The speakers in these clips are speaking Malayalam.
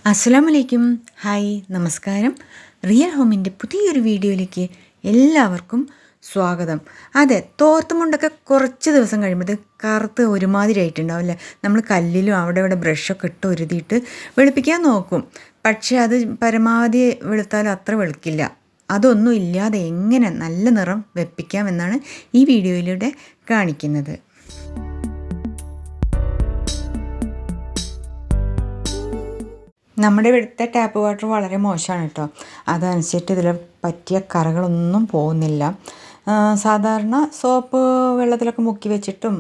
അസ്സലാമലൈക്കും. ഹായ്, നമസ്കാരം. റിയൽ ഹോമിൻ്റെ പുതിയൊരു വീഡിയോയിലേക്ക് എല്ലാവർക്കും സ്വാഗതം. അതെ, തോർത്തുമുണ്ടൊക്കെ കുറച്ച് ദിവസം കഴിയുമ്പോൾ കറുത്ത് ഒരുമാതിരി ആയിട്ടുണ്ടാവില്ലേ. നമ്മൾ കല്ലിലും അവിടെ ഇവിടെ ബ്രഷൊക്കെ ഇട്ട് ഒരുതിയിട്ട് വെളുപ്പിക്കാൻ നോക്കും. പക്ഷേ അത് പരമാവധി വെളുത്താലും അത്ര വെളുക്കില്ല. അതൊന്നും ഇല്ലാതെ എങ്ങനെ നല്ല നിറം വെപ്പിക്കാമെന്നാണ് ഈ വീഡിയോയിലൂടെ കാണിക്കുന്നത്. നമ്മുടെ ഇവിടുത്തെ ടാപ്പ് വാട്ടർ വളരെ മോശമാണ് കേട്ടോ. അതനുസരിച്ചിട്ട് ഇതിൽ പറ്റിയ കറകളൊന്നും പോകുന്നില്ല. സാധാരണ സോപ്പ് വെള്ളത്തിലൊക്കെ മുക്കി വെച്ചിട്ടും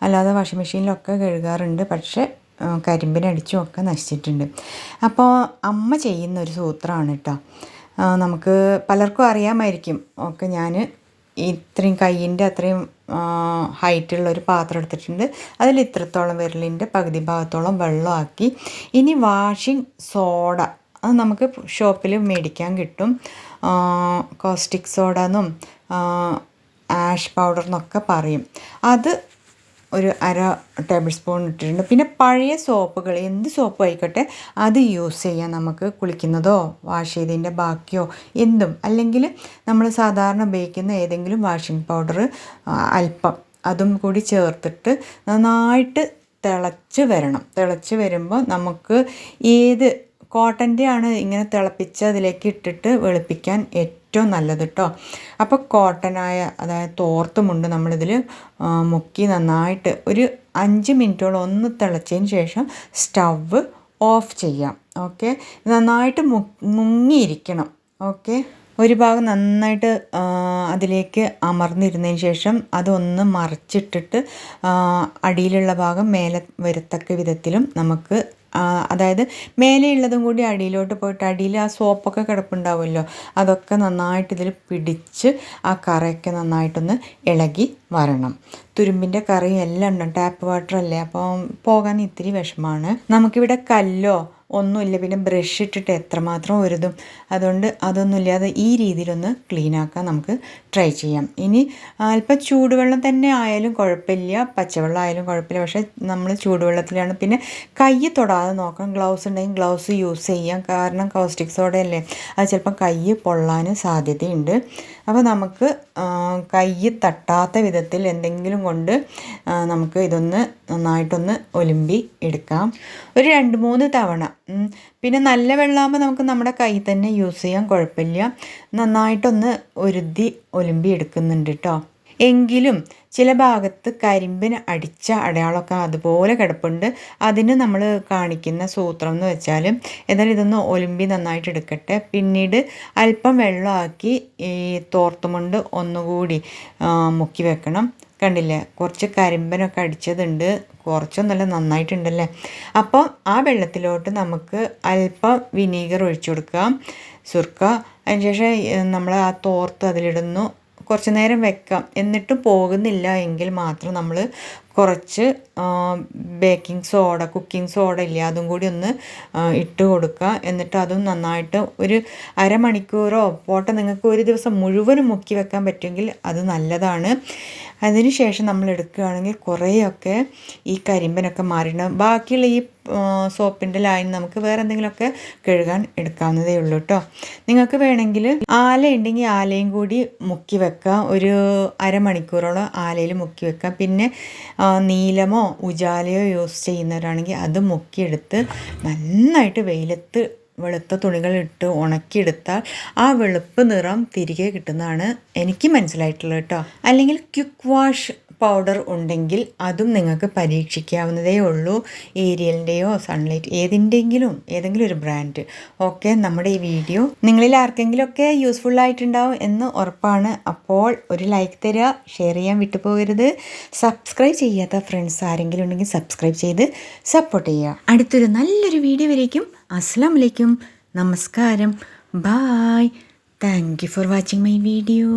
അല്ലാതെ വാഷിംഗ് മെഷീനിലൊക്കെ കഴുകാറുണ്ട്. പക്ഷേ കരിമ്പിനടിച്ചും ഒക്കെ നശിച്ചിട്ടുണ്ട്. അപ്പോൾ അമ്മ ചെയ്യുന്ന ഒരു സൂത്രമാണ് കേട്ടോ. നമുക്ക് പലർക്കും അറിയാമായിരിക്കും. ഒക്കെ ഞാൻ ഇത്രയും കയ്യിൻ്റെ അത്രയും ഹൈറ്റുള്ളൊരു പാത്രം എടുത്തിട്ടുണ്ട്. അതിൽ ഇത്രത്തോളം വിരലിൻ്റെ പകുതി ഭാഗത്തോളം വെള്ളമാക്കി. ഇനി വാഷിംഗ് സോഡ, അത് നമുക്ക് ഷോപ്പിൽ മേടിക്കാൻ കിട്ടും. കോസ്റ്റിക് സോഡ എന്നും ആഷ് പൗഡർ എന്നൊക്കെ പറയും. അത് ഒരു 1/2 ടേബിൾ സ്പൂൺ ഇട്ടിട്ടുണ്ട്. പിന്നെ പഴയ സോപ്പുകൾ, എന്ത് സോപ്പ് ആയിക്കോട്ടെ, അത് യൂസ് ചെയ്യാം. നമുക്ക് കുളിക്കുന്നതോ വാഷ് ചെയ്തതിൻ്റെ ബാക്കിയോ എന്തും, അല്ലെങ്കിൽ നമ്മൾ സാധാരണ ഉപയോഗിക്കുന്ന ഏതെങ്കിലും വാഷിംഗ് പൗഡർ അല്പം അതും കൂടി ചേർത്തിട്ട് നന്നായിട്ട് തിളച്ച് വരണം. തിളച്ച് വരുമ്പോൾ നമുക്ക് ഏത് കോട്ടൻ്റെ ആണ് ഇങ്ങനെ തിളപ്പിച്ച് അതിലേക്ക് ഇട്ടിട്ട് വെളുപ്പിക്കാൻ ഏറ്റവും നല്ലത് കേട്ടോ. അപ്പോൾ കോട്ടനായ, അതായത് തോർത്തുമുണ്ട്, നമ്മളിതിൽ മുക്കി നന്നായിട്ട് ഒരു 5 മിനിറ്റോളം ഒന്ന് തിളച്ചതിന് ശേഷം സ്റ്റവ് ഓഫ് ചെയ്യാം. ഓക്കെ, നന്നായിട്ട് മുങ്ങിയിരിക്കണം. ഓക്കെ, ഒരു ഭാഗം നന്നായിട്ട് അതിലേക്ക് അമർന്നിരുന്നതിന് ശേഷം അതൊന്ന് മറിച്ചിട്ടിട്ട് അടിയിലുള്ള ഭാഗം മേലെ വരത്തക്ക വിധത്തിലും നമുക്ക്, അതായത് മേലെയുള്ളതും കൂടി അടിയിലോട്ട് പോയിട്ട് അടിയിൽ ആ സോപ്പൊക്കെ കിടപ്പുണ്ടാവുമല്ലോ, അതൊക്കെ നന്നായിട്ട് ഇതിൽ പിടിച്ച് ആ കറയൊക്കെ നന്നായിട്ടൊന്ന് ഇളകി വരണം. തുരുമ്പിൻ്റെ കറിയും എല്ലാം ഉണ്ടാവും. ടാപ്പ് വാട്ടർ അല്ലേ, അപ്പോൾ പോകാൻ ഇത്തിരി വിഷമമാണ്. നമുക്കിവിടെ കല്ലോ ഒന്നുമില്ല. പിന്നെ ബ്രഷ് ഇട്ടിട്ട് എത്രമാത്രം ഒരുതും. അതുകൊണ്ട് അതൊന്നുമില്ലാതെ ഈ രീതിയിലൊന്ന് ക്ലീനാക്കാൻ നമുക്ക് ട്രൈ ചെയ്യാം. ഇനി അല്പം ചൂടുവെള്ളം തന്നെ ആയാലും കുഴപ്പമില്ല, പച്ചവെള്ളം ആയാലും കുഴപ്പമില്ല. പക്ഷേ നമ്മൾ ചൂടുവെള്ളത്തിലാണ്. പിന്നെ കൈ തൊടാതെ നോക്കണം. ഗ്ലൗസ് ഉണ്ടെങ്കിൽ ഗ്ലൗസ് യൂസ് ചെയ്യാം. കാരണം കോസ്റ്റിക് സോഡയല്ലേ, അത് ചിലപ്പം കൈ പൊള്ളാൻ സാധ്യതയുണ്ട്. അപ്പോൾ നമുക്ക് കൈ തട്ടാത്ത വിധത്തിൽ എന്തെങ്കിലും കൊണ്ട് നമുക്ക് ഇതൊന്ന് നന്നായിട്ടൊന്ന് ഒലുമ്പി എടുക്കാം, ഒരു 2-3 തവണ. പിന്നെ നല്ല വെള്ളമാകുമ്പോൾ നമുക്ക് നമ്മുടെ കൈ തന്നെ യൂസ് ചെയ്യാൻ, കുഴപ്പമില്ല. നന്നായിട്ടൊന്ന് ഒലുമ്പി എടുക്കുന്നുണ്ട് കേട്ടോ. എങ്കിലും ചില ഭാഗത്ത് കരിമ്പിന് അടിച്ച അടയാളമൊക്കെ അതുപോലെ കിടപ്പുണ്ട്. അതിന് നമ്മൾ കാണിക്കുന്ന സൂത്രം എന്ന് വെച്ചാൽ, ഏതായാലും ഇതൊന്ന് ഒലുമ്പി നന്നായിട്ട് എടുക്കട്ടെ. പിന്നീട് അല്പം വെള്ളമാക്കി ഈ തോർത്തുമുണ്ട് ഒന്നുകൂടി മുക്കി വെക്കണം. കണ്ടില്ലേ, കുറച്ച് കരിമ്പനൊക്കെ അടിച്ചതുണ്ട്, കുറച്ചൊന്നല്ല, നന്നായിട്ടുണ്ടല്ലേ. അപ്പോൾ ആ വെള്ളത്തിലോട്ട് നമുക്ക് അല്പം വിനീഗർ ഒഴിച്ചു കൊടുക്കാം, സുർക്ക. അതിനുശേഷം നമ്മൾ ആ തോർത്ത് അതിലിടുന്നു, കുറച്ച് നേരം വെക്കാം. എന്നിട്ടും പോകുന്നില്ല എങ്കിൽ മാത്രം നമ്മൾ കുറച്ച് ബേക്കിംഗ് സോഡ, കുക്കിംഗ് സോഡ ഇല്ലേ, അതും കൂടി ഒന്ന് ഇട്ട് കൊടുക്കുക. എന്നിട്ട് അതും നന്നായിട്ട് ഒരു 1/2 മണിക്കൂറോ പോട്ടെ, നിങ്ങൾക്ക് ഒരു ദിവസം മുഴുവനും മുക്കി വെക്കാൻ പറ്റുമെങ്കിൽ അത് നല്ലതാണ്. അതിന് ശേഷം നമ്മൾ എടുക്കുകയാണെങ്കിൽ കുറേയൊക്കെ ഈ കരിമ്പനൊക്കെ മാറിയിട്ടുണ്ടാകും. ബാക്കിയുള്ള ഈ സോപ്പിൻ്റെ ലൈൻ നമുക്ക് വേറെ എന്തെങ്കിലുമൊക്കെ കഴുകാൻ എടുക്കാവുന്നതേ ഉള്ളൂ കേട്ടോ. നിങ്ങൾക്ക് വേണമെങ്കിൽ ആല ഉണ്ടെങ്കിൽ ആലയും കൂടി മുക്കി വെക്കാം. ഒരു 1/2 മണിക്കൂറോളം ആലയിൽ മുക്കി വെക്കാം. പിന്നെ നീലമോ ഉജാലയോ യൂസ് ചെയ്യുന്നവരാണെങ്കിൽ അത് മുക്കിയെടുത്ത് നന്നായിട്ട് വെയിലത്ത് വെളുത്ത തുണികളിട്ട് ഉണക്കിയെടുത്താൽ ആ വെളുപ്പ് നിറം തിരികെ കിട്ടുന്നതാണ് എനിക്ക് മനസ്സിലായിട്ടുള്ളത് കേട്ടോ. അല്ലെങ്കിൽ ക്വിക്ക് വാഷ് പൗഡർ ഉണ്ടെങ്കിൽ അതും നിങ്ങൾക്ക് പരീക്ഷിക്കാവുന്നതേ ഉള്ളൂ. ഏരിയലിൻ്റെയോ സൺലൈറ്റ് ഏതെങ്കിലും ഒരു ബ്രാൻഡ്. ഓക്കെ, നമ്മുടെ ഈ വീഡിയോ നിങ്ങളിൽ ആർക്കെങ്കിലുമൊക്കെ യൂസ്ഫുൾ ആയിട്ടുണ്ടാവും എന്ന് ഉറപ്പാണ്. അപ്പോൾ ഒരു ലൈക്ക് തരിക, ഷെയർ ചെയ്യാൻ വിട്ടുപോകരുത്. സബ്സ്ക്രൈബ് ചെയ്യാത്ത ഫ്രണ്ട്സ് ആരെങ്കിലും ഉണ്ടെങ്കിൽ സബ്സ്ക്രൈബ് ചെയ്ത് സപ്പോർട്ട് ചെയ്യുക. അടുത്തൊരു നല്ലൊരു വീഡിയോ വരേക്കും അസ്സലാമു അലൈക്കും, നമസ്കാരം, bye. Thank you for watching my video.